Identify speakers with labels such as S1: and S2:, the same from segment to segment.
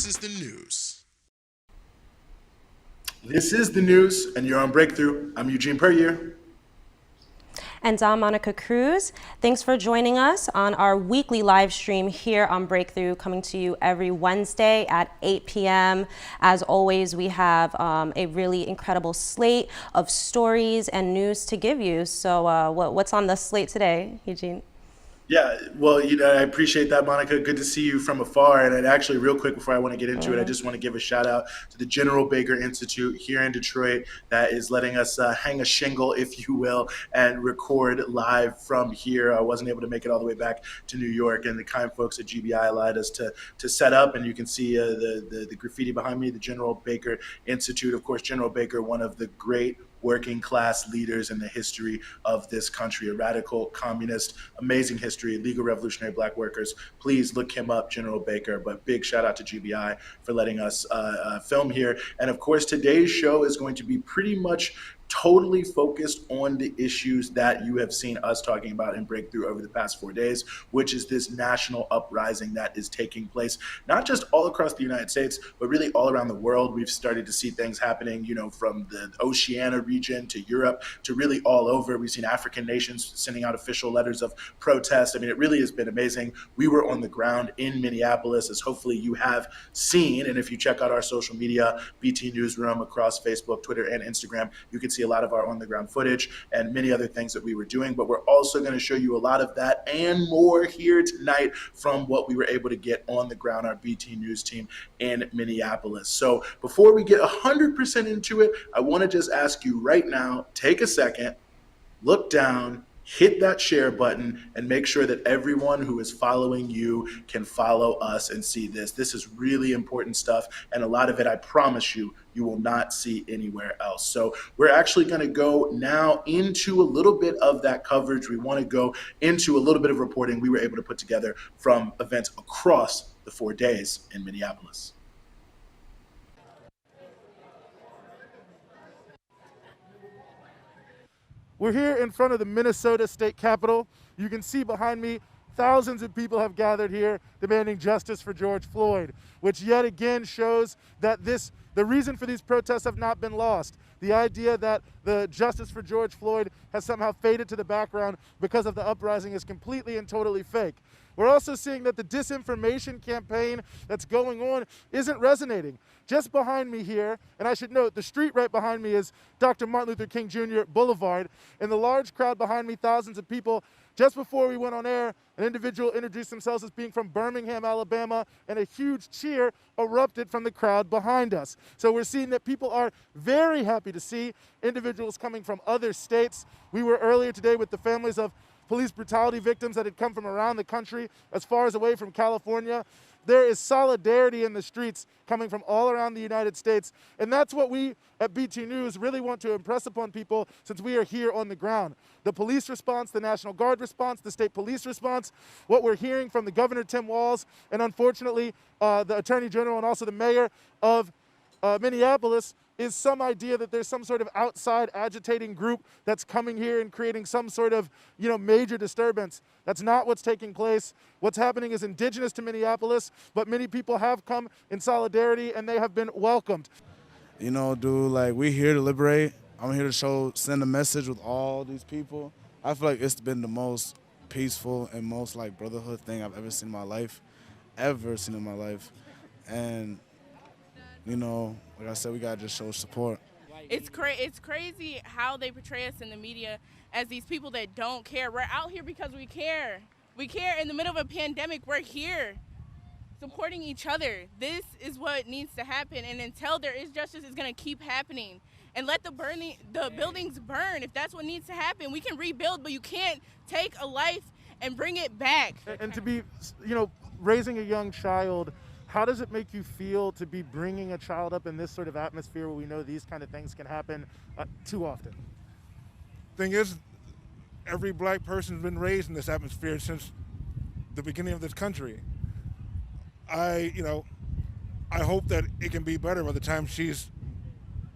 S1: this is the news.
S2: This is the news, and you're on Breakthrough. I'm Eugene Puryear.
S3: And I'm Monica Cruz. Thanks for joining us on our weekly live stream here on Breakthrough, coming to you every Wednesday at 8 p.m. As always, we have a really incredible slate of stories and news to give you. So what's on the slate today, Eugene?
S2: Yeah, well, I appreciate that, Monica. Good to see you from afar. And actually, real quick before I want to get into it, I just want to give a shout out to the General Baker Institute here in Detroit that is letting us hang a shingle, if you will, and record live from here. I wasn't able to make it all the way back to New York, and the kind folks at GBI allowed us to set up. And you can see the graffiti behind me, the General Baker Institute. Of course, General Baker, one of the great working class leaders in the history of this country, a radical communist, amazing history, legal revolutionary black workers. Please look him up, General Baker. But big shout out to GBI for letting us film here. And of course, today's show is going to be pretty much totally focused on the issues that you have seen us talking about in Breakthrough over the past 4 days, which is this national uprising that is taking place, not just all across the United States, but really all around the world. We've started to see things happening, from the Oceania region to Europe to really all over. We've seen African nations sending out official letters of protest. I mean, it really has been amazing. We were on the ground in Minneapolis, as hopefully you have seen. And if you check out our social media, BT Newsroom across Facebook, Twitter, and Instagram, you can see a lot of our on-the-ground footage and many other things that we were doing. But we're also going to show you a lot of that and more here tonight from what we were able to get on the ground, our BT News team in Minneapolis. So before we get 100% into it, I want to just ask you right now, take a second, look down, hit that share button, and make sure that everyone who is following you can follow us and see this. This is really important stuff, and a lot of it, I promise you, you will not see anywhere else. So we're actually going to go now into a little bit of that coverage. We want to go into a little bit of reporting we were able to put together from events across the 4 days in Minneapolis.
S4: We're here in front of the Minnesota State Capitol. You can see behind me, thousands of people have gathered here demanding justice for George Floyd, which yet again shows that the reason for these protests have not been lost. The idea that the justice for George Floyd has somehow faded to the background because of the uprising is completely and totally fake. We're also seeing that the disinformation campaign that's going on isn't resonating. Just behind me here, and I should note, the street right behind me is Dr. Martin Luther King Jr. Boulevard, and the large crowd behind me, thousands of people. Just before we went on air, an individual introduced themselves as being from Birmingham, Alabama, and a huge cheer erupted from the crowd behind us. So we're seeing that people are very happy to see individuals coming from other states. We were earlier today with the families of police brutality victims that had come from around the country, as far as away from California. There is solidarity in the streets coming from all around the United States. And that's what we at BT News really want to impress upon people since we are here on the ground. The police response, the National Guard response, the state police response, what we're hearing from the Governor Tim Walz, and unfortunately the Attorney General and also the mayor of Minneapolis, is some idea that there's some sort of outside agitating group that's coming here and creating some sort of, major disturbance. That's not what's taking place. What's happening is indigenous to Minneapolis, but many people have come in solidarity and they have been welcomed.
S5: We're here to liberate. I'm here to send a message with all these people. I feel like it's been the most peaceful and most brotherhood thing I've ever seen in my life. And like I said, we gotta just show support.
S6: It's crazy how they portray us in the media as these people that don't care. We're out here because we care. We care. In the middle of a pandemic, we're here supporting each other. This is what needs to happen, and until there is justice, it's gonna keep happening. And let the buildings burn. If that's what needs to happen, we can rebuild, but you can't take a life and bring it back.
S4: And to be, raising a young child, how does it make you feel to be bringing a child up in this sort of atmosphere where we know these kind of things can happen too often?
S7: Thing is, every black person's been raised in this atmosphere since the beginning of this country. I hope that it can be better by the time she's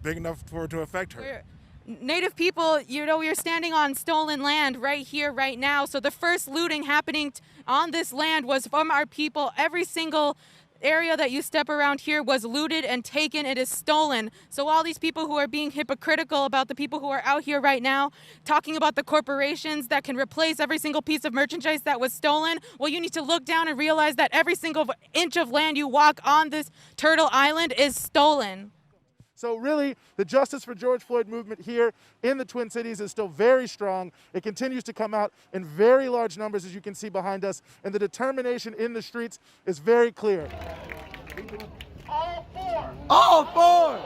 S7: big enough for it to affect her.
S8: Native people, we are standing on stolen land right here, right now. So the first looting happening on this land was from our people. Every single area that you step around here was looted and taken. It is stolen. So all these people who are being hypocritical about the people who are out here right now, talking about the corporations that can replace every single piece of merchandise that was stolen, well, you need to look down and realize that every single inch of land you walk on this Turtle Island is stolen.
S4: So really, the Justice for George Floyd movement here in the Twin Cities is still very strong. It continues to come out in very large numbers, as you can see behind us, and the determination in the streets is very clear. All four!
S1: All four!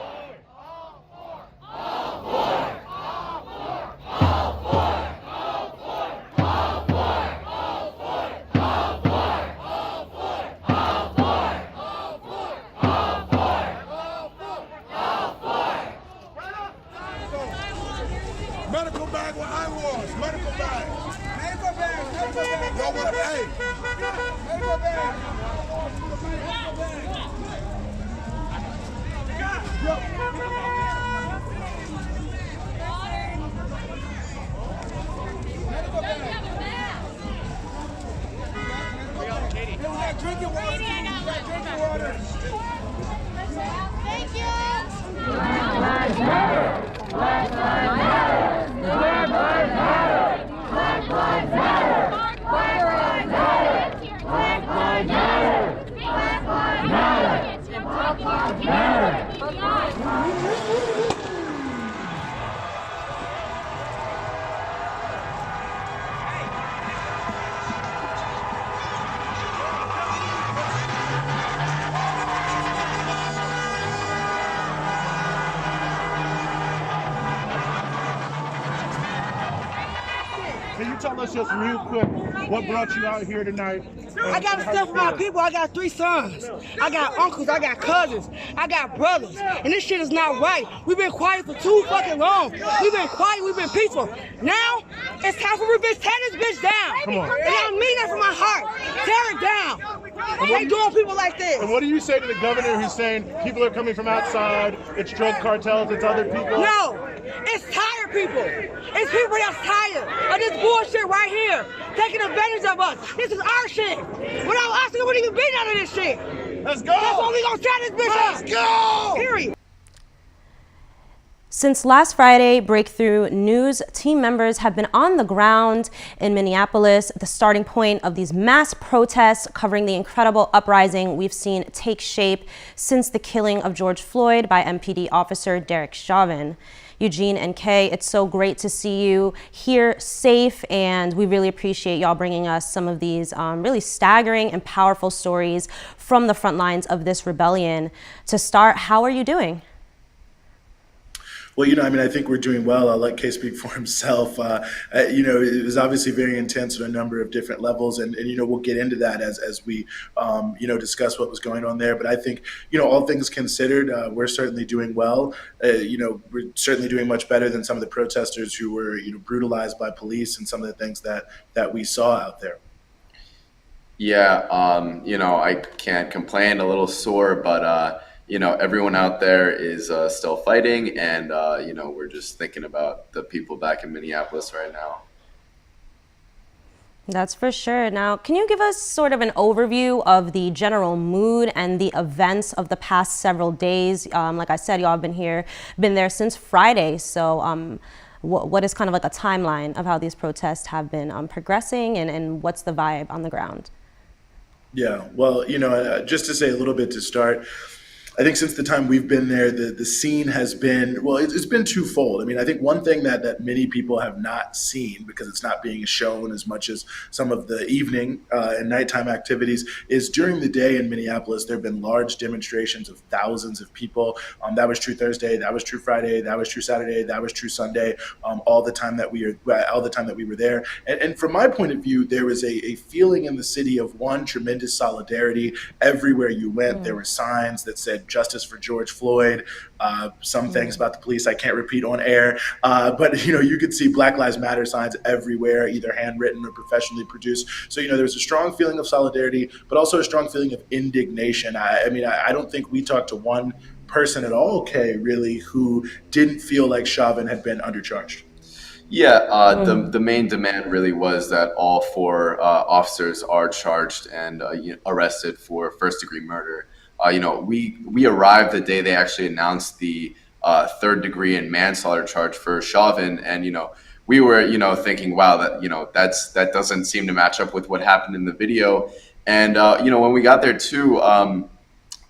S9: Medical bag where I was. Medical bag. Medical bag. Medical bag. Y'all want to pay? Medical bag. Medical bag. Hey, we got drinking water. We got drinking water.
S10: Thank you.
S11: Black Lives Matter. Black Lives Matter. Black Lives Matter. Black Lives Matter. Black Lives Matter. Black Lives Matter. Black Lives Matter. Black Lives Matter.
S4: Can you tell us just real quick what brought you out here tonight?
S1: I got to stand for my people. I got 3 sons. I got uncles. I got cousins. I got brothers. And this shit is not right. We've been quiet for too fucking long. We've been quiet. We've been peaceful. Now, it's time for revenge. Tear this bitch down.
S4: Come on.
S1: And I mean that from my heart. Tear it down. They doing people like this.
S4: And what do you say to the governor who's saying people are coming from outside, it's drug cartels, it's other people?
S1: No, it's tired people. It's people that's tired of this bullshit right here, taking advantage of us. This is our shit. Without us, we wouldn't even be none of this shit.
S4: Let's go.
S1: That's why we gonna tear this bitch up.
S9: Let's go.
S1: Period.
S3: Since last Friday, Breakthrough News team members have been on the ground in Minneapolis, the starting point of these mass protests covering the incredible uprising we've seen take shape since the killing of George Floyd by MPD officer Derek Chauvin. Eugene and Kay, it's so great to see you here safe, and we really appreciate y'all bringing us some of these really staggering and powerful stories from the front lines of this rebellion. To start, how are you doing?
S2: Well, I think we're doing well. I'll let Kay speak for himself. It was obviously very intense on a number of different levels, and we'll get into that as we, discuss what was going on there. But I think, all things considered, we're certainly doing well. We're certainly doing much better than some of the protesters who were, brutalized by police and some of the things that we saw out there.
S12: Yeah, I can't complain, a little sore, but everyone out there is still fighting, and we're just thinking about the people back in Minneapolis right now.
S3: That's for sure. Now, can you give us sort of an overview of the general mood and the events of the past several days? Like I said, y'all have been there since Friday. So what is kind of like a timeline of how these protests have been progressing, and what's the vibe on the ground?
S2: Yeah, well, just to say a little bit to start, I think since the time we've been there, the scene has been, it's been twofold. I think one thing that many people have not seen, because it's not being shown as much as some of the evening and nighttime activities, is during the day in Minneapolis, there have been large demonstrations of thousands of people. That was true Thursday, that was true Friday, that was true Saturday, that was true Sunday, all the time that we were there. And from my point of view, there was a feeling in the city of tremendous solidarity. Everywhere you went, there were signs that said justice for George Floyd, some things about the police I can't repeat on air, but you could see Black Lives Matter signs everywhere, either handwritten or professionally produced. So there was a strong feeling of solidarity, but also a strong feeling of indignation. I don't think we talked to one person at all, Kay, really, who didn't feel like Chauvin had been undercharged.
S12: Yeah, the main demand really was that all 4 officers are charged and arrested for first-degree murder. we arrived the day they actually announced the third degree and manslaughter charge for Chauvin, and we were thinking, wow, that doesn't seem to match up with what happened in the video. And when we got there too,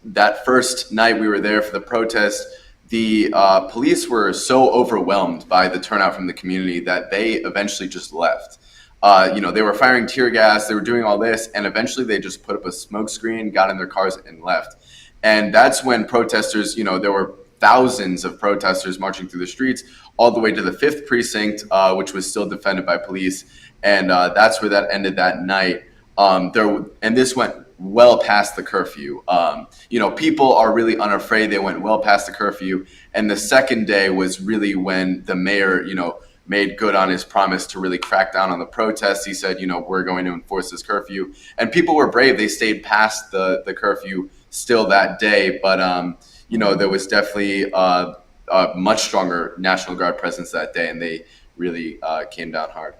S12: that first night we were there for the protest, the police were so overwhelmed by the turnout from the community that they eventually just left. They were firing tear gas, they were doing all this, and eventually they just put up a smoke screen, got in their cars, and left. And that's when protesters, there were thousands of protesters marching through the streets all the way to the 5th precinct, which was still defended by police. And that's where that ended that night. And this went well past the curfew. People are really unafraid. They went well past the curfew. And the second day was really when the mayor, made good on his promise to really crack down on the protests. He said, we're going to enforce this curfew. And people were brave. They stayed past the curfew still that day. But, there was definitely a much stronger National Guard presence that day, and they really came down hard.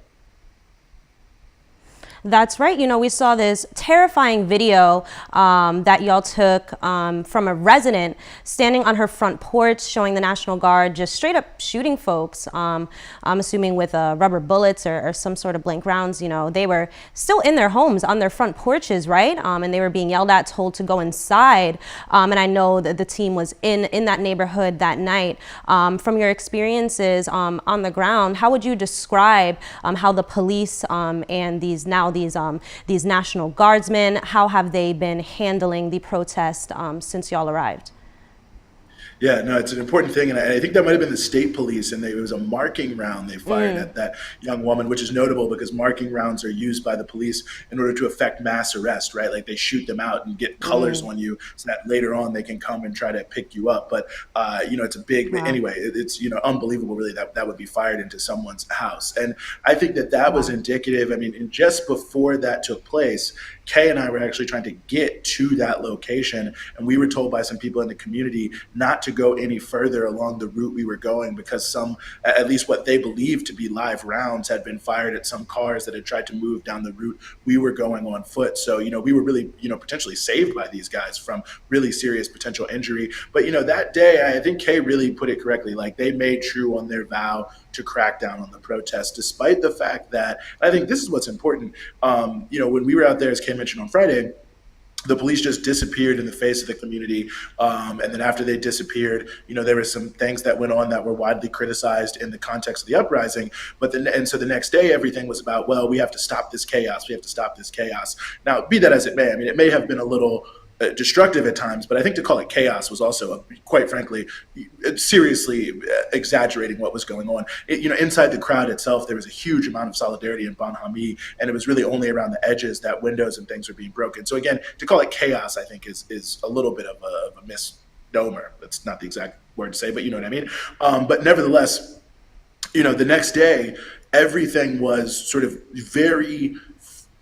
S3: That's right. We saw this terrifying video that y'all took from a resident standing on her front porch, showing the National Guard just straight up shooting folks. I'm assuming with rubber bullets or some sort of blank rounds. They were still in their homes on their front porches, right? And they were being yelled at, told to go inside. And I know that the team was in that neighborhood that night. From your experiences on the ground, how would you describe how the police and these National Guardsmen, how have they been handling the protest since y'all arrived?
S2: Yeah, no, it's an important thing, and I think that might have been the state police, and it was a marking round they fired at that young woman, which is notable because marking rounds are used by the police in order to effect mass arrest, right? Like they shoot them out and get colors on you so that later on they can come and try to pick you up. But, it's a big, anyway, it's, unbelievable really that would be fired into someone's house. And I think that was indicative. I mean, and just before that took place, Kay and I were actually trying to get to that location, and we were told by some people in the community not to go any further along the route we were going because some, at least what they believed to be live rounds, had been fired at some cars that had tried to move down the route we were going on foot. So, we were really, potentially saved by these guys from really serious potential injury. But, that day, I think Kay really put it correctly. Like they made true on their vow to crack down on the protests, despite the fact that, I think this is what's important, when we were out there, as Kay mentioned on Friday, the police just disappeared in the face of the community. And then after they disappeared, there were some things that went on that were widely criticized in the context of the uprising. So the next day, everything was about, well, we have to stop this chaos. We have to stop this chaos. Now, be that as it may, I mean, it may have been a little destructive at times, but I think to call it chaos was also, quite frankly, seriously exaggerating what was going on. Inside the crowd itself, there was a huge amount of solidarity in Bon Hami, and it was really only around the edges that windows and things were being broken. So again, to call it chaos, I think is a little bit of a misnomer. That's not the exact word to say, but you know what I mean. But nevertheless, the next day, everything was sort of very,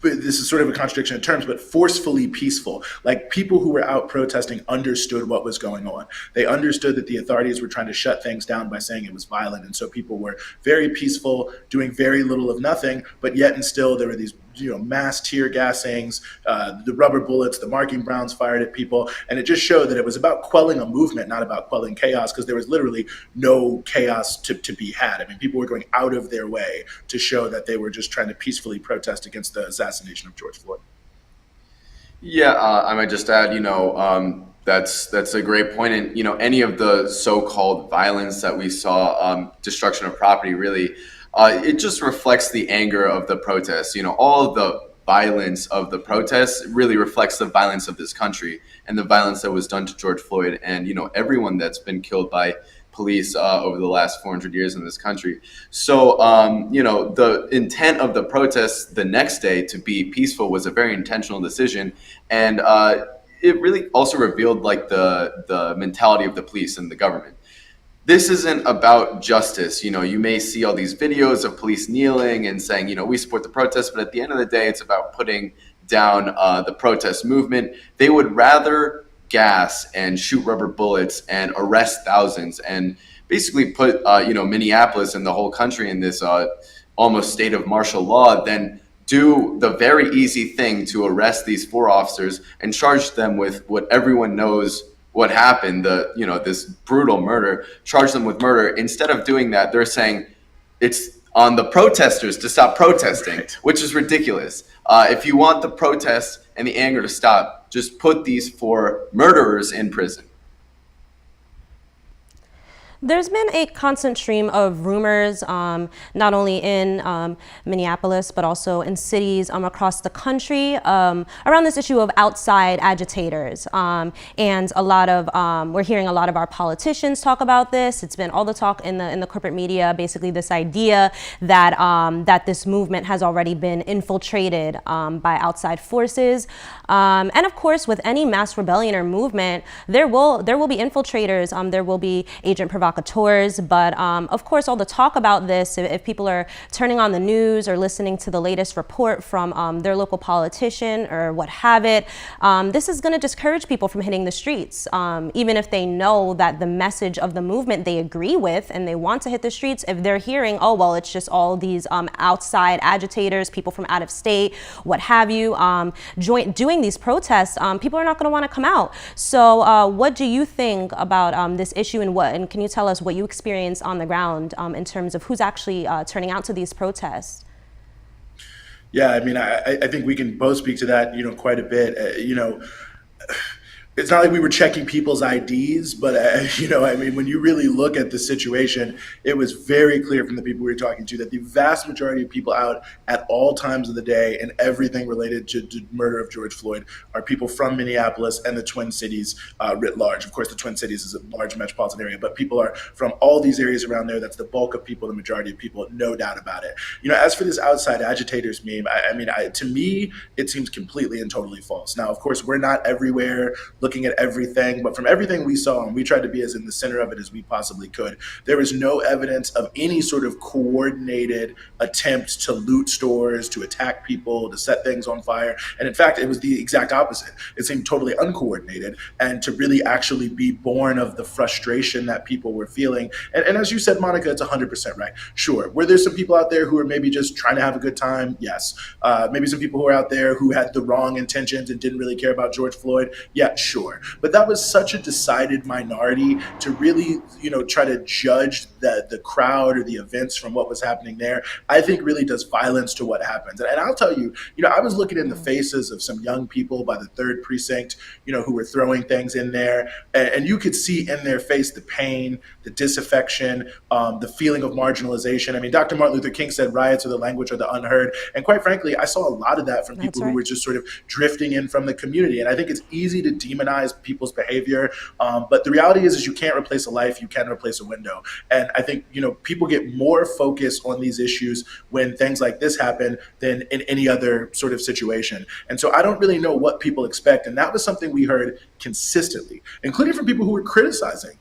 S2: this is sort of a contradiction in terms, but forcefully peaceful. Like people who were out protesting understood what was going on. They understood that the authorities were trying to shut things down by saying it was violent. And so people were very peaceful, doing very little of nothing, but yet and still there were these mass tear gassings, the rubber bullets, the marking rounds fired at people. And it just showed that it was about quelling a movement, not about quelling chaos, because there was literally no chaos to be had. I mean, people were going out of their way to show that they were just trying to peacefully protest against the assassination of George Floyd.
S12: Yeah, I might just add, that's a great point. And, any of the so-called violence that we saw, destruction of property, really, it just reflects the anger of the protests. All of the violence of the protests really reflects the violence of this country and the violence that was done to George Floyd and, everyone that's been killed by police over the last 400 years in this country. So, the intent of the protests the next day to be peaceful was a very intentional decision. And it really also revealed the mentality of the police and the government. This isn't about justice. You may see all these videos of police kneeling and saying, we support the protest, but at the end of the day, it's about putting down the protest movement. They would rather gas and shoot rubber bullets and arrest thousands and basically put, Minneapolis and the whole country in this almost state of martial law than do the very easy thing to arrest these 4 officers and charge them with what everyone knows what happened, this brutal murder, charge them with murder. Instead of doing that, they're saying it's on the protesters to stop protesting, which is ridiculous. If you want the protests and the anger to stop, just put these 4 murderers in prison.
S3: There's been a constant stream of rumors, not only in Minneapolis, but also in cities across the country around this issue of outside agitators. And a lot of, we're hearing a lot of our politicians talk about this. It's been all the talk in the corporate media, basically this idea that, that this movement has already been infiltrated by outside forces. And of course, with any mass rebellion or movement, there will be infiltrators, there will be agent provocateurs, but of course, all the talk about this, if people are turning on the news or listening to the latest report from their local politician or what have it, this is going to discourage people from hitting the streets, even if they know that the message of the movement they agree with and they want to hit the streets. If they're hearing, oh, well, it's just all these outside agitators, people from out of state, what have you, doing these protests, people are not going to want to come out. So what do you think about this issue, and can you tell us what you experience on the ground in terms of who's actually turning out to these protests?
S2: Yeah, I mean, I think we can both speak to that, quite a bit. It's not like we were checking people's IDs, but I mean, when you really look at the situation, it was very clear from the people we were talking to that the vast majority of people out at all times of the day and everything related to the murder of George Floyd are people from Minneapolis and the Twin Cities writ large. Of course, the Twin Cities is a large metropolitan area, but people are from all these areas around there. That's the bulk of people, the majority of people, no doubt about it. As for this outside agitators meme, to me, it seems completely and totally false. Now, of course, we're not everywhere looking at everything, but from everything we saw, and we tried to be as in the center of it as we possibly could, there was no evidence of any sort of coordinated attempt to loot stores, to attack people, to set things on fire. And in fact, it was the exact opposite. It seemed totally uncoordinated and to really actually be born of the frustration that people were feeling. And as you said, Monica, it's 100% right. Sure. Were there some people out there who were maybe just trying to have a good time? Yes. Maybe some people who were out there who had the wrong intentions and didn't really care about George Floyd? Yeah, sure. But that was such a decided minority to really, try to judge the crowd or the events from what was happening there, I think really does violence to what happens. And I'll tell you, I was looking in the faces of some young people by the 3rd precinct, who were throwing things in there. And you could see in their face the pain, the disaffection, the feeling of marginalization. I mean, Dr. Martin Luther King said riots are the language of the unheard. And quite frankly, I saw a lot of that from people who were just sort of drifting in from the community. And I think it's easy to demonize people's behavior. But the reality is you can't replace a life, you can replace a window. And I think, people get more focused on these issues when things like this happen than in any other sort of situation. And so I don't really know what people expect. And that was something we heard consistently, including from people who were criticizing,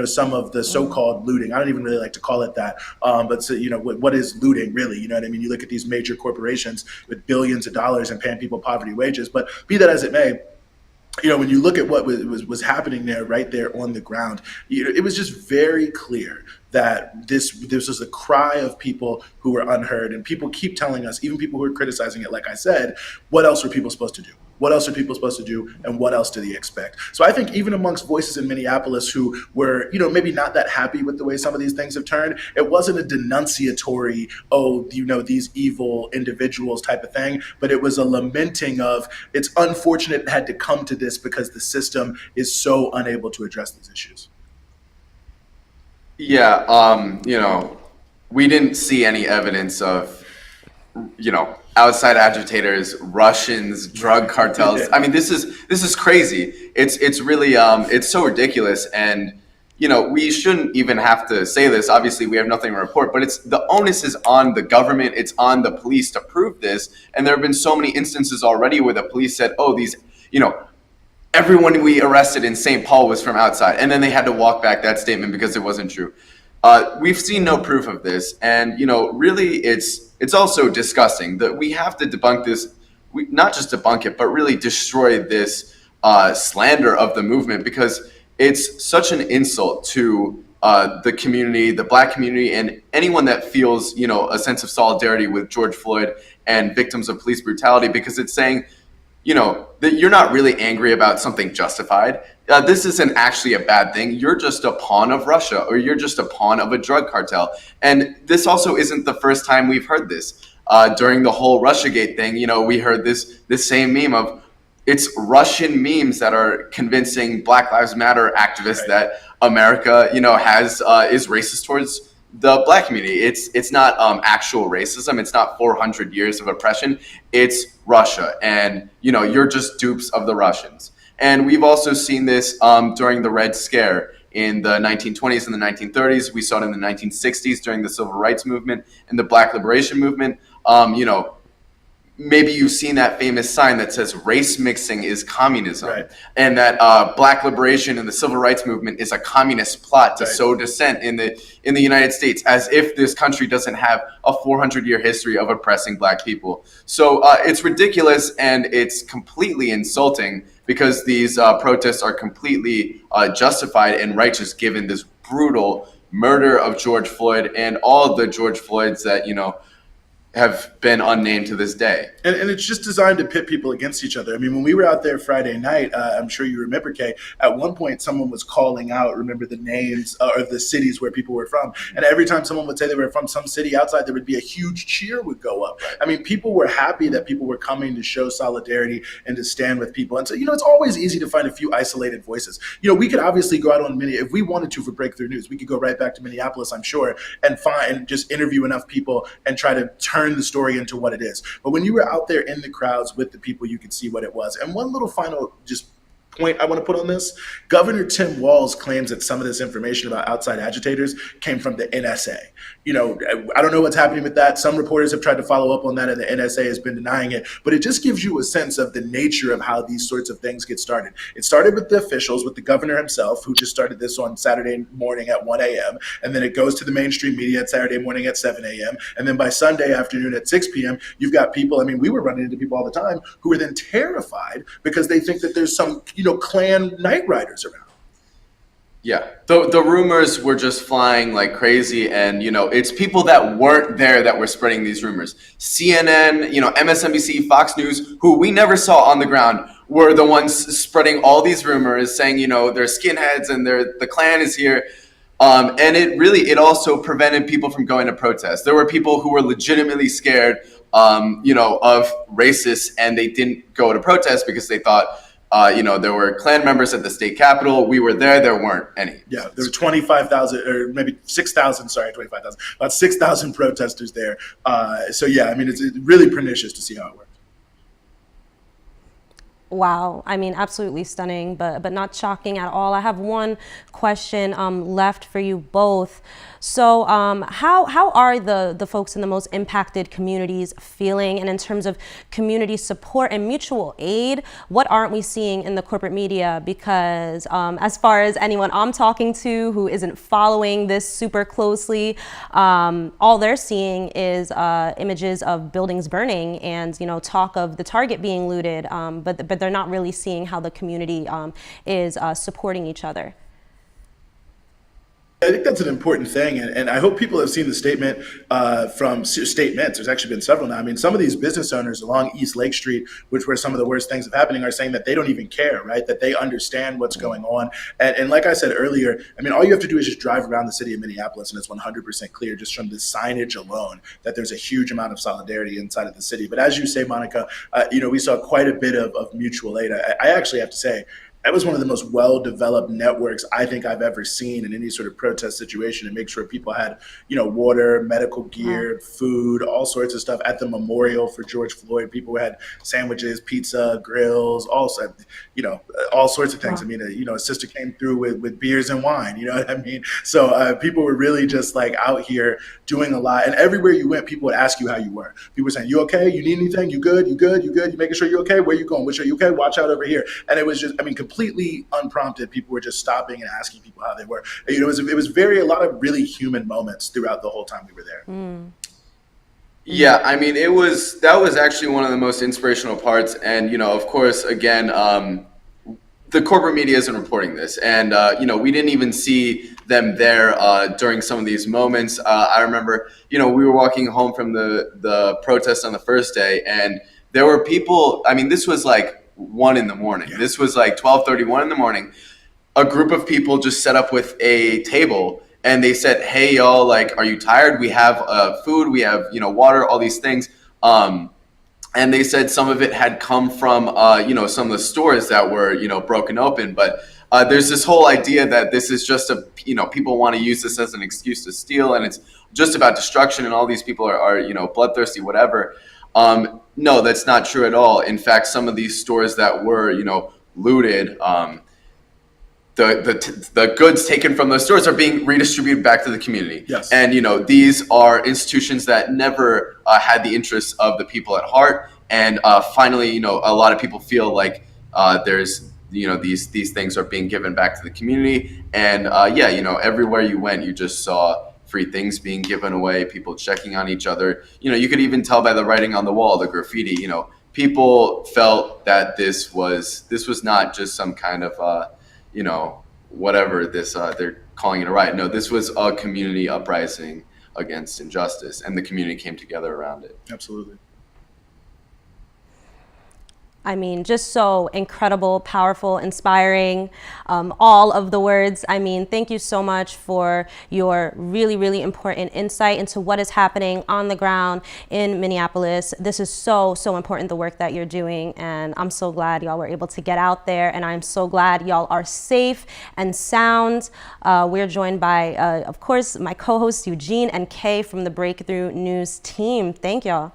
S2: some of the so-called looting. I don't even really like to call it that. But so, what is looting really? You know what I mean? You look at these major corporations with billions of dollars and paying people poverty wages, but be that as it may, when you look at what was happening there, right there on the ground, it was just very clear that this was a cry of people who were unheard. And people keep telling us, even people who are criticizing it, like I said, what else were people supposed to do? What else are people supposed to do? And what else do they expect? So I think even amongst voices in Minneapolis who were, maybe not that happy with the way some of these things have turned, it wasn't a denunciatory, these evil individuals type of thing, but it was a lamenting of, it's unfortunate it had to come to this because the system is so unable to address these issues.
S12: Yeah, we didn't see any evidence of, outside agitators, Russians, drug cartels. I mean, this is crazy. It's really it's so ridiculous, and we shouldn't even have to say this. Obviously, we have nothing to report, but the onus is on the government. It's on the police to prove this. And there have been so many instances already where the police said, "Oh, these, everyone we arrested in St. Paul was from outside," and then they had to walk back that statement because it wasn't true. We've seen no proof of this, and really, it's also disgusting that we have to debunk this. Not just debunk it, but really destroy this slander of the movement, because it's such an insult to the community, the Black community, and anyone that feels, a sense of solidarity with George Floyd and victims of police brutality, because it's saying, that you're not really angry about something justified. This isn't actually a bad thing. You're just a pawn of Russia, or you're just a pawn of a drug cartel. And this also isn't the first time we've heard this. During the whole Russiagate thing, we heard this same meme of, it's Russian memes that are convincing Black Lives Matter activists that America, is racist towards the Black community. It's not actual racism. It's not 400 years of oppression. It's Russia, and you're just dupes of the Russians. And we've also seen this during the Red Scare in the 1920s and the 1930s. We saw it in the 1960s during the Civil Rights Movement and the Black Liberation Movement. Maybe you've seen that famous sign that says race mixing is communism, and that Black liberation and the Civil Rights Movement is a communist plot to sow dissent in the United States, as if this country doesn't have a 400-year history of oppressing Black people. So it's ridiculous, and it's completely insulting, because these protests are completely justified and righteous given this brutal murder of George Floyd and all the George Floyds that, have been unnamed to this day.
S2: And it's just designed to pit people against each other. I mean, when we were out there Friday night, I'm sure you remember, Kay, at one point someone was calling out, remember the names or the cities where people were from. And every time someone would say they were from some city outside, there would be a huge cheer would go up. I mean, people were happy that people were coming to show solidarity and to stand with people. And so, it's always easy to find a few isolated voices. We could obviously go out on if we wanted to for Breakthrough News, we could go right back to Minneapolis, I'm sure, and just interview enough people and try to turn the story into what it is. But when you were out there in the crowds with the people, you could see what it was. And one little final point I want to put on this, Governor Tim Walz claims that some of this information about outside agitators came from the NSA. I don't know what's happening with that. Some reporters have tried to follow up on that, and the NSA has been denying it. But it just gives you a sense of the nature of how these sorts of things get started. It started with the officials, with the governor himself, who just started this on Saturday morning at 1 a.m. And then it goes to the mainstream media at Saturday morning at 7 a.m. And then by Sunday afternoon at 6 p.m., you've got people, we were running into people all the time who are then terrified because they think that there's some, Klan night riders around.
S12: Yeah, the rumors were just flying like crazy, and it's people that weren't there that were spreading these rumors. CNN, MSNBC, Fox News, who we never saw on the ground, were the ones spreading all these rumors, saying they're skinheads and the Klan is here. And it also prevented people from going to protest. There were people who were legitimately scared, of racists, and they didn't go to protest because they thought, there were Klan members at the state capitol. We were there. There weren't any.
S2: Yeah, there were 25,000 or maybe 6,000, 25,000, about 6,000 protesters there. It's really pernicious to see how it works.
S3: Wow, absolutely stunning, but not shocking at all. I have one question left for you both. So how are the folks in the most impacted communities feeling? And in terms of community support and mutual aid, what aren't we seeing in the corporate media? Because as far as anyone I'm talking to who isn't following this super closely, all they're seeing is images of buildings burning and talk of the Target being looted, but they're not really seeing how the community is supporting each other.
S2: I think that's an important thing, and I hope people have seen the statements. There's actually been several now. Some of these business owners along East Lake Street, which where some of the worst things are happening, are saying that they don't even care, right? That they understand what's going on. And like I said earlier, all you have to do is just drive around the city of Minneapolis, and it's 100% clear just from the signage alone that there's a huge amount of solidarity inside of the city. But as you say, Monica, we saw quite a bit of mutual aid. I actually have to say, that was one of the most well-developed networks I think I've ever seen in any sort of protest situation, to make sure people had, water, medical gear, food, all sorts of stuff at the memorial for George Floyd. People had sandwiches, pizza, grills, all sorts of things. A sister came through with beers and wine, you know what I mean? So people were really just out here doing a lot. And everywhere you went, people would ask you how you were. People were saying, you okay? You need anything? You good? You good? You good? You making sure you're okay? Where you going? Which are you okay? Watch out over here. And it was just, completely unprompted. People were just stopping and asking people how they were. It was a lot of really human moments throughout the whole time we were there.
S12: Yeah, that was actually one of the most inspirational parts. And, of course, again, the corporate media isn't reporting this. And, we didn't even see them there during some of these moments. I remember, we were walking home from the protest on the first day, and there were people. I mean, this was like 1 a.m. Yeah. This was like 12:31 in the morning. A group of people just set up with a table, and they said, "Hey, y'all, like, are you tired? We have food, we have water, all these things." And they said some of it had come from some of the stores that were broken open, but there's this whole idea that this is just people want to use this as an excuse to steal, and it's just about destruction, and all these people are bloodthirsty, whatever. No, that's not true at all. In fact, some of these stores that were looted, the goods taken from those stores are being redistributed back to the community.
S2: Yes.
S12: And these are institutions that never had the interests of the people at heart. And finally, a lot of people feel like there's these things are being given back to the community. And everywhere you went, you just saw free things being given away, people checking on each other. You could even tell by the writing on the wall, the graffiti. People felt that this was not just some kind of whatever this they're calling it a riot. No, this was a community uprising against injustice, and the community came together around it.
S2: Absolutely.
S3: I mean, just so incredible, powerful, inspiring, all of the words. I mean, thank you so much for your really, really important insight into what is happening on the ground in Minneapolis. This is so, so important, the work that you're doing, and I'm so glad y'all were able to get out there, and I'm so glad y'all are safe and sound. We're joined by, of course, my co-hosts Eugene and Kay from the Breakthrough News team. Thank y'all.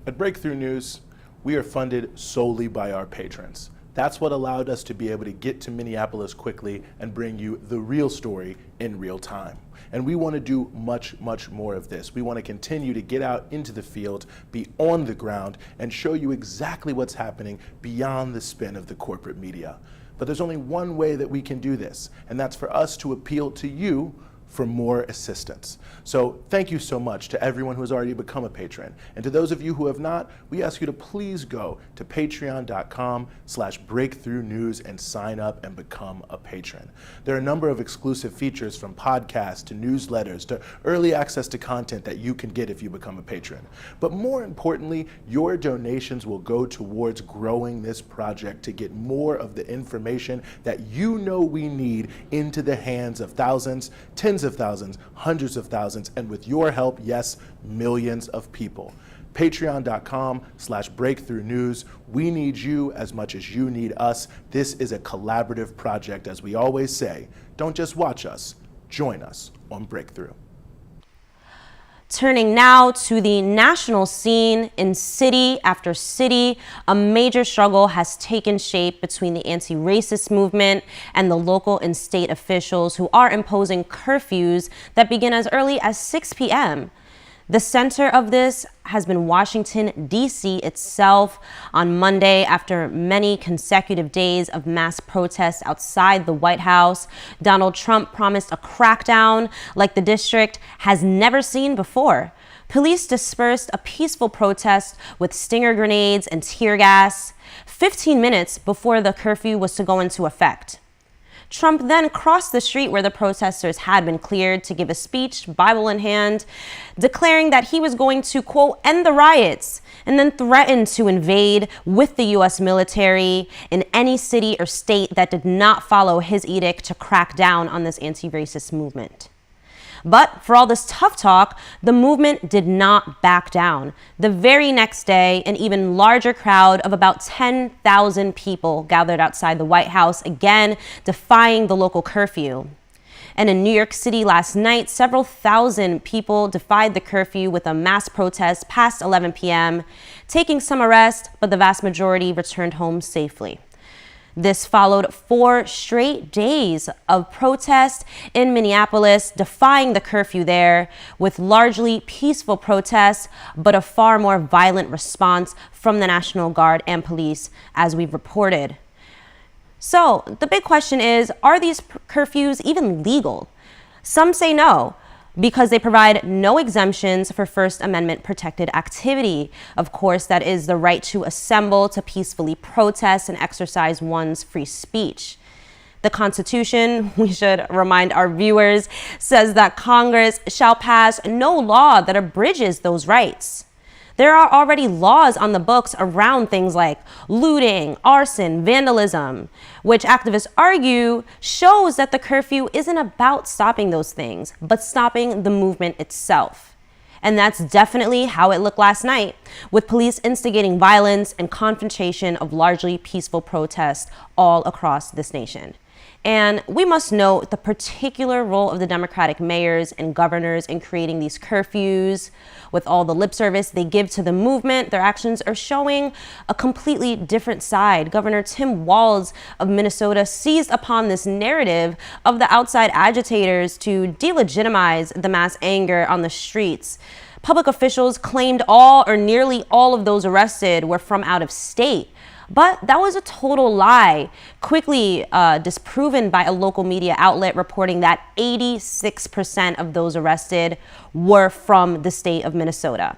S2: At Breakthrough News, we are funded solely by our patrons. That's what allowed us to be able to get to Minneapolis quickly and bring you the real story in real time. And we want to do much, much more of this. We want to continue to get out into the field, be on the ground, and show you exactly what's happening beyond the spin of the corporate media. But there's only one way that we can do this, and that's for us to appeal to you for more assistance. So thank you so much to everyone who has already become a patron. And to those of you who have not, we ask you to please go to patreon.com/breakthroughnews and sign up and become a patron. There are a number of exclusive features, from podcasts to newsletters to early access to content that you can get if you become a patron. But more importantly, your donations will go towards growing this project to get more of the information that we need into the hands of thousands, tens of thousands, hundreds of thousands, and with your help, yes, millions of people. Patreon.com/breakthroughnews. We need you as much as you need us. This is a collaborative project, as we always say. Don't just watch us, join us on Breakthrough.
S3: Turning now to the national scene, in city after city, a major struggle has taken shape between the anti-racist movement and the local and state officials who are imposing curfews that begin as early as 6 p.m. The center of this has been Washington, D.C. itself. On Monday, after many consecutive days of mass protests outside the White House, Donald Trump promised a crackdown like the district has never seen before. Police dispersed a peaceful protest with stinger grenades and tear gas 15 minutes before the curfew was to go into effect. Trump then crossed the street where the protesters had been cleared to give a speech, Bible in hand, declaring that he was going to, quote, end the riots, and then threatened to invade with the U.S. military in any city or state that did not follow his edict to crack down on this anti-racist movement. But for all this tough talk, the movement did not back down. The very next day, an even larger crowd of about 10,000 people gathered outside the White House, again defying the local curfew. And in New York City last night, several thousand people defied the curfew with a mass protest past 11 p.m., taking some arrest, but the vast majority returned home safely. This followed 4 straight days of protest in Minneapolis, defying the curfew there, with largely peaceful protests, but a far more violent response from the National Guard and police, as we've reported. So the big question is, are these curfews even legal? Some say no, because they provide no exemptions for First Amendment protected activity. Of course, that is the right to assemble, to peacefully protest and exercise one's free speech. The Constitution, we should remind our viewers, says that Congress shall pass no law that abridges those rights. There are already laws on the books around things like looting, arson, vandalism, which activists argue shows that the curfew isn't about stopping those things, but stopping the movement itself. And that's definitely how it looked last night, with police instigating violence and confrontation of largely peaceful protests all across this nation. And we must note the particular role of the Democratic mayors and governors in creating these curfews. With all the lip service they give to the movement, their actions are showing a completely different side. Governor Tim Walz of Minnesota seized upon this narrative of the outside agitators to delegitimize the mass anger on the streets. Public officials claimed all or nearly all of those arrested were from out of state. But that was a total lie, quickly disproven by a local media outlet reporting that 86% of those arrested were from the state of Minnesota.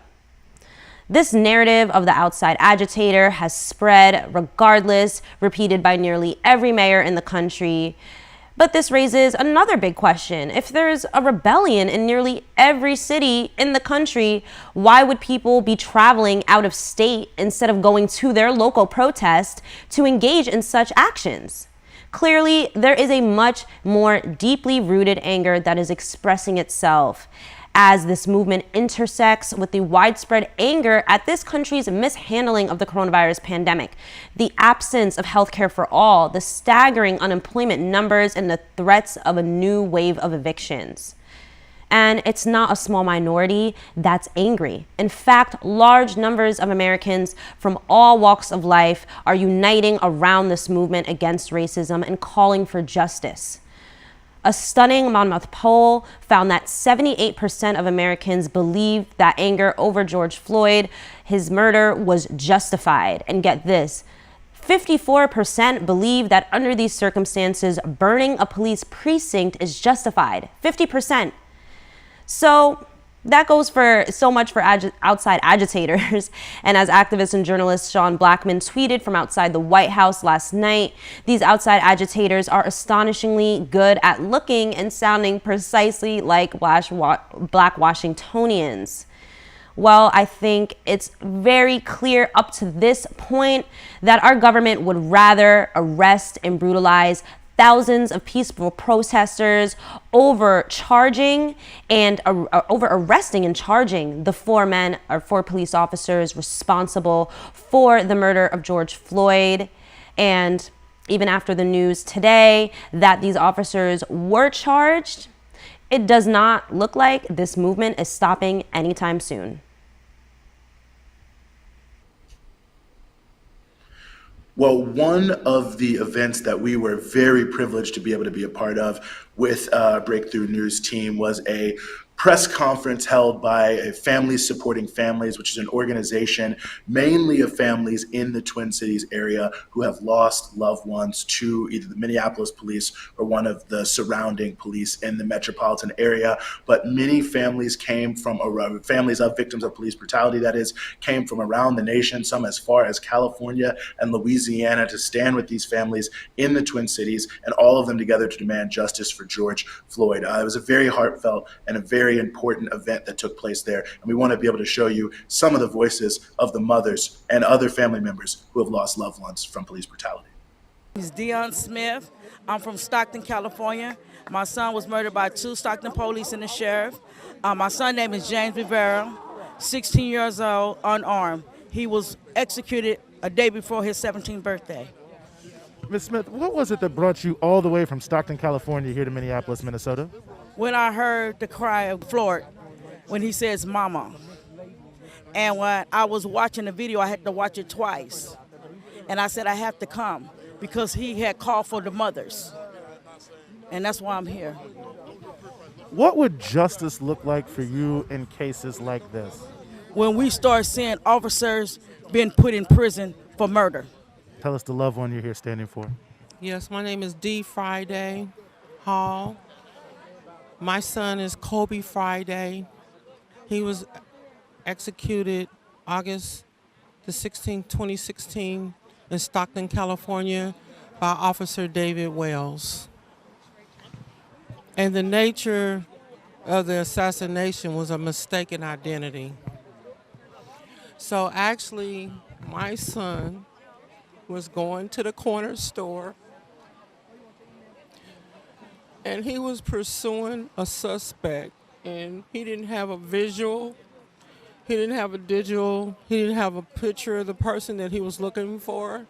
S3: This narrative of the outside agitator has spread regardless, repeated by nearly every mayor in the country. But this raises another big question. If there's a rebellion in nearly every city in the country, why would people be traveling out of state instead of going to their local protest to engage in such actions? Clearly, there is a much more deeply rooted anger that is expressing itself as this movement intersects with the widespread anger at this country's mishandling of the coronavirus pandemic, the absence of healthcare for all, the staggering unemployment numbers, and the threats of a new wave of evictions. And it's not a small minority that's angry. In fact, large numbers of Americans from all walks of life are uniting around this movement against racism and calling for justice. A stunning Monmouth poll found that 78% of Americans believe that anger over George Floyd, his murder, was justified. And get this, 54% believe that under these circumstances, burning a police precinct is justified. 50%. So that goes for so much for outside agitators. And as activist and journalist Sean Blackman tweeted from outside the White House last night, these outside agitators are astonishingly good at looking and sounding precisely like Black Washingtonians. Well, I think it's very clear up to this point that our government would rather arrest and brutalize thousands of peaceful protesters over arresting and charging the four police officers responsible for the murder of George Floyd. And even after the news today that these officers were charged, it does not look like this movement is stopping anytime soon.
S2: Well, one of the events that we were very privileged to be able to be a part of with Breakthrough News team was a press conference held by Families Supporting Families, which is an organization mainly of families in the Twin Cities area who have lost loved ones to either the Minneapolis police or one of the surrounding police in the metropolitan area. But many families came from families of victims of police brutality, that is, came from around the nation, some as far as California and Louisiana, to stand with these families in the Twin Cities, and all of them together to demand justice for George Floyd. It was a very heartfelt and a very important event that took place there. And we want to be able to show you some of the voices of the mothers and other family members who have lost loved ones from police brutality.
S10: It's Dion Smith. I'm from Stockton, California. My son was murdered by 2 Stockton police and the sheriff. My son's name is James Rivera, 16 years old, unarmed. He was executed a day before his 17th birthday.
S4: Ms. Smith, what was it that brought you all the way from Stockton, California here to Minneapolis, Minnesota?
S10: When I heard the cry of Floyd, when he says mama. And when I was watching the video, I had to watch it twice. And I said, I have to come because he had called for the mothers. And that's why I'm here.
S4: What would justice look like for you in cases like this?
S10: When we start seeing officers being put in prison for murder.
S4: Tell us the loved one you're here standing for.
S13: Yes, my name is Dee Friday Hall. My son is Kobe Friday. He was executed August the 16th, 2016 in Stockton, California by Officer David Wells. And the nature of the assassination was a mistaken identity. So actually, my son was going to the corner store and he was pursuing a suspect, and he didn't have a visual, he didn't have a digital, he didn't have a picture of the person that he was looking for.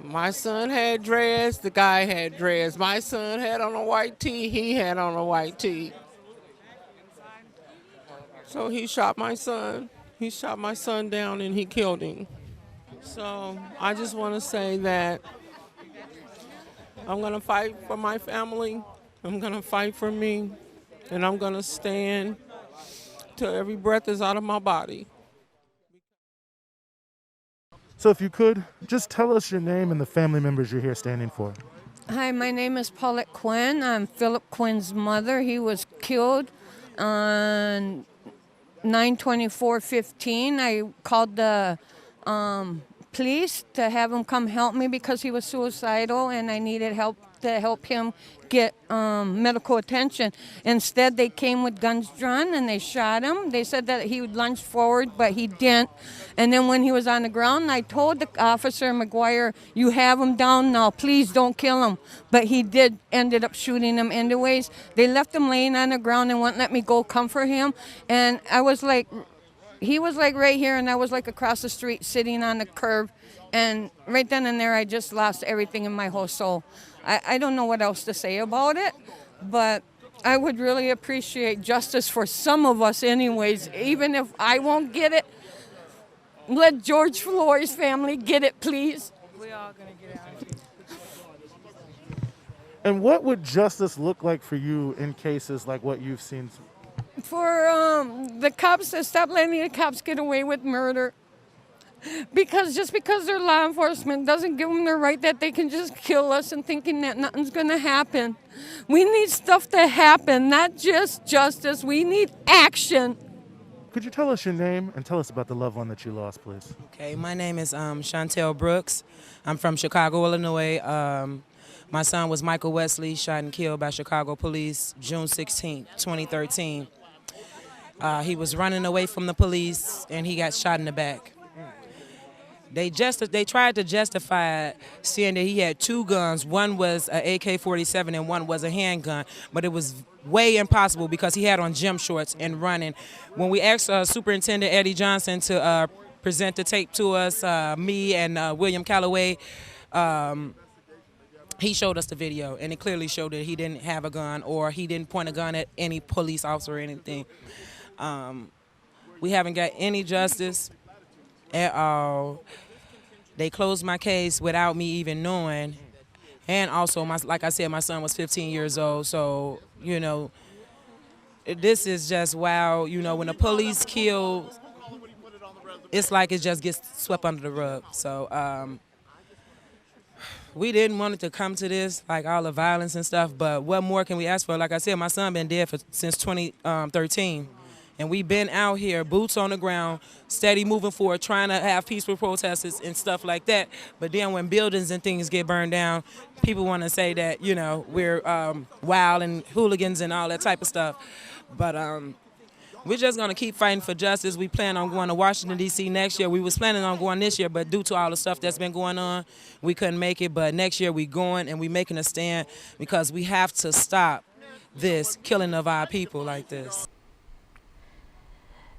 S13: My son had dreads, the guy had dreads. My son had on a white tee, he had on a white tee. So he shot my son. He shot my son down and he killed him. So I just want to say that I'm going to fight for my family. I'm going to fight for me. And I'm going to stand till every breath is out of my body.
S4: So if you could, just tell us your name and the family members you're here standing for.
S14: Hi, my name is Paulette Quinn. I'm Philip Quinn's mother. He was killed on 9/24/15. I called the police to have him come help me because he was suicidal and I needed help to help him get medical attention. Instead, they came with guns drawn and they shot him. They said that he would lunge forward, but he didn't. And then when he was on the ground, I told the officer, McGuire, you have him down now. Please don't kill him. But he did ended up shooting him anyways. They left him laying on the ground and wouldn't let me go comfort him. And I was like, he was like right here and I was like across the street sitting on the curb. And right then and there, I just lost everything in my whole soul. I don't know what else to say about it, but I would really appreciate justice for some of us anyways. Even if I won't get it, let George Floyd's family get it, please. We all gonna get out of here.
S4: And what would justice look like for you in cases like what you've seen?
S14: For the cops to stop letting the cops get away with murder. Because just because they're law enforcement doesn't give them the right that they can just kill us and thinking that nothing's going to happen. We need stuff to happen, not just justice. We need action.
S4: Could you tell us your name and tell us about the loved one that you lost, please?
S15: Okay, my name is Chantel Brooks. I'm from Chicago, Illinois. My son was Michael Wesley, shot and killed by Chicago police June 16, 2013. He was running away from the police and he got shot in the back. They tried to justify it, saying that he had two guns. One was an AK-47 and one was a handgun, but it was way impossible because he had on gym shorts and running. When we asked Superintendent Eddie Johnson to present the tape to us, me and William Calloway, he showed us the video, and it clearly showed that he didn't have a gun or he didn't point a gun at any police officer or anything. We haven't got any justice at all. They closed my case without me even knowing. And also, like I said, my son was 15 years old. So, you know, this is just wow. You know, when the police kill, it's like it just gets swept under the rug. So we didn't want it to come to this, like all the violence and stuff. But what more can we ask for? Like I said, my son been dead since 2013. And we've been out here, boots on the ground, steady moving forward, trying to have peaceful protests and stuff like that. But then when buildings and things get burned down, people want to say that, you know, we're wild and hooligans and all that type of stuff. But we're just going to keep fighting for justice. We plan on going to Washington, D.C. next year. We was planning on going this year, but due to all the stuff that's been going on, we couldn't make it. But next year we going and we making a stand because we have to stop this killing of our people like this.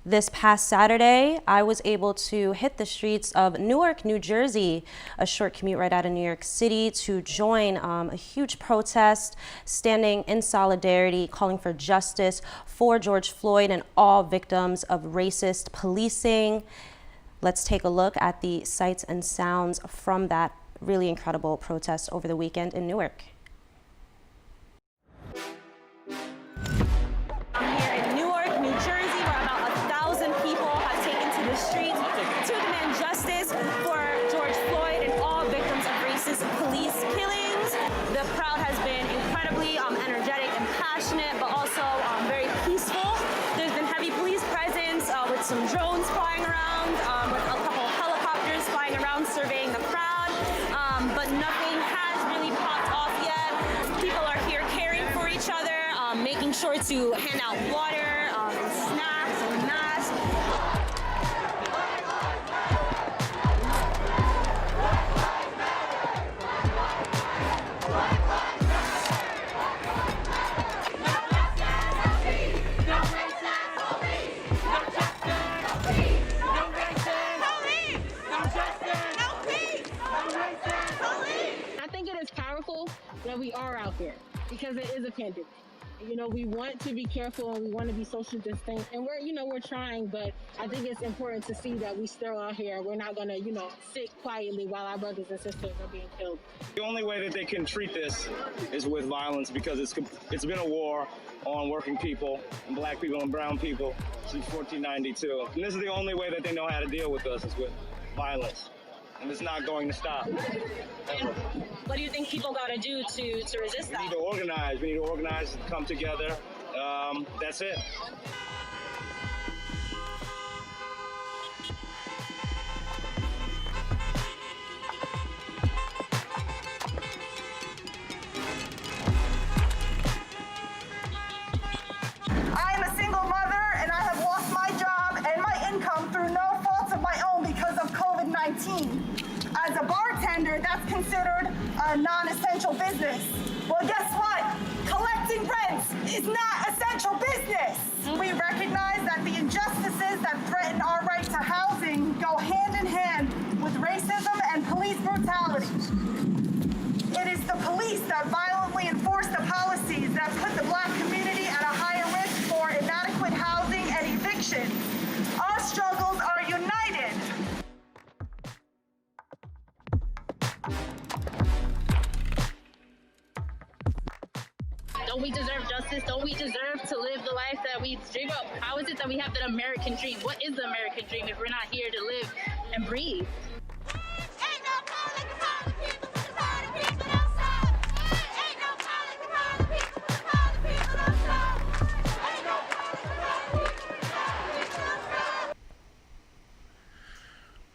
S3: This past Saturday, I was able to hit the streets of Newark, New Jersey, a short commute right out of New York City, to join a huge protest, standing in solidarity, calling for justice for George Floyd and all victims of racist policing. Let's take a look at the sights and sounds from that really incredible protest over the weekend in Newark.
S16: I'm here in Newark, New Jersey, where about 1,000 people have taken to the streets to demand justice for George Floyd and all victims of racist police killings. The crowd has been incredibly energetic and passionate, but also very peaceful. There's been heavy police presence with some drones flying around, with a couple of helicopters flying going around surveying the crowd, but nothing has really popped off yet. People are here caring for each other, making sure to hand out water, and snacks and masks.
S17: I think it is powerful that we are out here because it is a pandemic. You know, we want to be careful and we want to be social distant, and we're trying, but I think it's important to see that we still out here. We're not gonna, sit quietly while our brothers and sisters are being killed.
S18: The only way that they can treat this is with violence, because it's been a war on working people and black people and brown people since 1492. And this is the only way that they know how to deal with us, is with violence. And it's not going to stop. Ever.
S16: What do you think people got to do to resist that?
S18: We need to organize. We need to organize and come together. That's it.
S19: I am a single mother, and I have lost my job and my income through no fault of my own because of COVID-19. As a bartender, that's considered a non-essential business. Well, guess what? Collecting rents is not essential business. We recognize that the injustices that threaten our right to housing go hand in hand with racism and police brutality. It is the police that violently enforce the policies that put the black community at a higher risk for inadequate housing and eviction. Our struggles are united.
S17: Don't we deserve justice? Don't we deserve to live the life that we dream of? How is it that we have that American dream? What is the American dream if we're not here to live and breathe?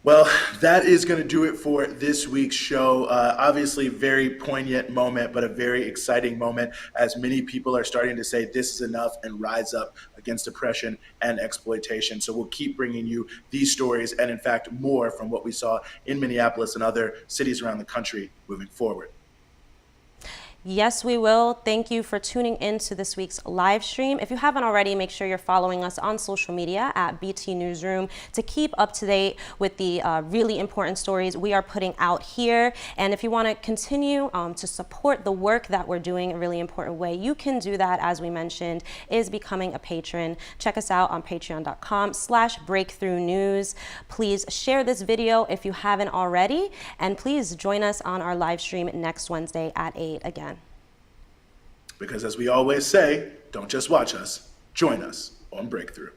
S2: Well, that is going to do it for this week's show. Obviously, very poignant moment, but a very exciting moment as many people are starting to say this is enough and rise up against oppression and exploitation. So we'll keep bringing you these stories and, in fact, more from what we saw in Minneapolis and other cities around the country moving forward.
S3: Yes, we will. Thank you for tuning in to this week's live stream. If you haven't already, make sure you're following us on social media at BT Newsroom to keep up to date with the really important stories we are putting out here. And if you want to continue to support the work that we're doing, a really important way you can do that, as we mentioned, is becoming a patron. Check us out on patreon.com/breakthroughnews. Please share this video if you haven't already, and please join us on our live stream next Wednesday at 8 again.
S2: Because as we always say, don't just watch us, join us on Breakthrough.